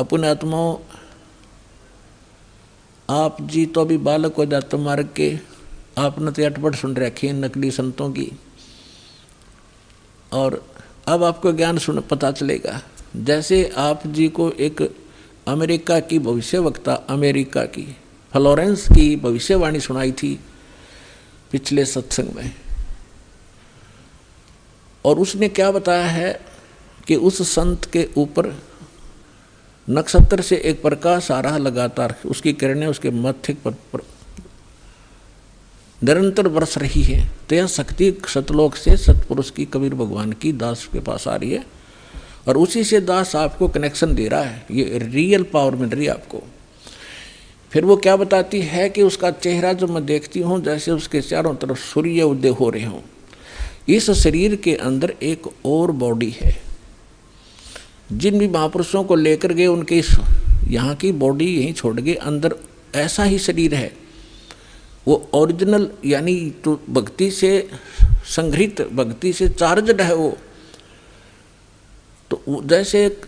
अपने आत्माओं, आप जी तो अभी बालक हो जाते मार्ग के, आपने तो अटपट सुन रखी है नकली संतों की, और अब आपको ज्ञान सुन पता चलेगा। जैसे आप जी को एक अमेरिका की भविष्यवक्ता, अमेरिका की फ्लोरेंस की भविष्यवाणी सुनाई थी पिछले सत्संग में, और उसने क्या बताया है कि उस संत के ऊपर नक्षत्र से एक प्रकाश आ रहा लगातार, उसकी किरणें उसके मस्तिष्क पर निरंतर बरस रही है। तो यह शक्ति सतलोक से सतपुरुष की, कबीर भगवान की दास के पास आ रही है, और उसी से दास आपको कनेक्शन दे रहा है, ये रियल पावर मिल रही है आपको। फिर वो क्या बताती है कि उसका चेहरा जो मैं देखती हूँ जैसे उसके चारों तरफ सूर्य उदय हो रहे हों। इस शरीर के अंदर एक और बॉडी है। जिन भी महापुरुषों को लेकर गए उनके इस यहाँ की बॉडी यहीं छोड़ गए, अंदर ऐसा ही शरीर है, वो ओरिजिनल, यानी तो भक्ति से संग्रहित, भक्ति से चार्जड है वो। तो जैसे एक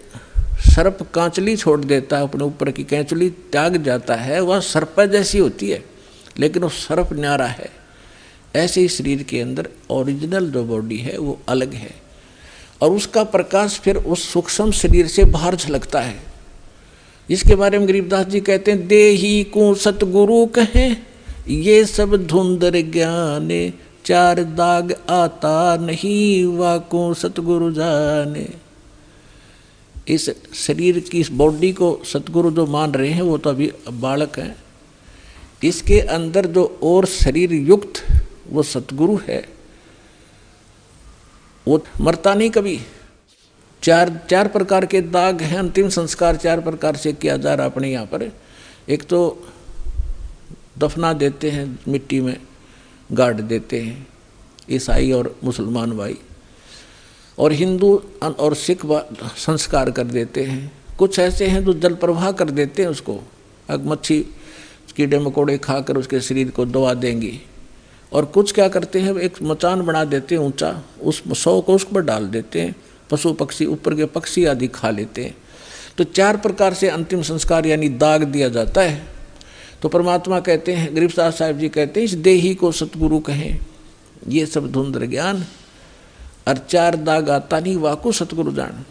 सर्प कांचली छोड़ देता है, अपने ऊपर की कैंचली त्याग जाता है, वह सर्प जैसी होती है, लेकिन वो सर्प न्यारा है। ऐसे ही शरीर के अंदर ओरिजिनल जो बॉडी है वो अलग है, और उसका प्रकाश फिर उस सूक्ष्म शरीर से बाहर झलकता है। इसके बारे में गरीबदास जी कहते हैं, देही को सतगुरु कहें, ये सब धुंधर ज्ञाने, चार दाग आता नहीं, वाको सतगुरु जाने। इस शरीर की, इस बॉडी को सतगुरु जो मान रहे हैं वो तो अभी बालक हैं। इसके अंदर जो और शरीर युक्त वो सतगुरु है, वो मरता नहीं कभी। चार प्रकार के दाग हैं, अंतिम संस्कार चार प्रकार से किया जा रहा अपने यहाँ पर। एक तो दफना देते हैं, मिट्टी में गाड़ देते हैं ईसाई और मुसलमान भाई, और हिंदू और सिख संस्कार कर देते हैं। कुछ ऐसे हैं जो जल प्रवाह कर देते हैं उसको, मच्छी कीड़े मकोड़े खाकर उसके शरीर को दबा देंगी। और कुछ क्या करते हैं, एक मचान बना देते हैं ऊंचा, उस 100 को उस पर डाल देते हैं, पशु पक्षी ऊपर के पक्षी आदि खा लेते हैं। तो चार प्रकार से अंतिम संस्कार यानी दाग दिया जाता है। तो परमात्मा कहते हैं, गरीबदास साहिब जी कहते हैं, इस देही को सतगुरु कहें, ये सब धुंधर ज्ञान, और चार दाग आता नहीं, वाको सतगुरु जान।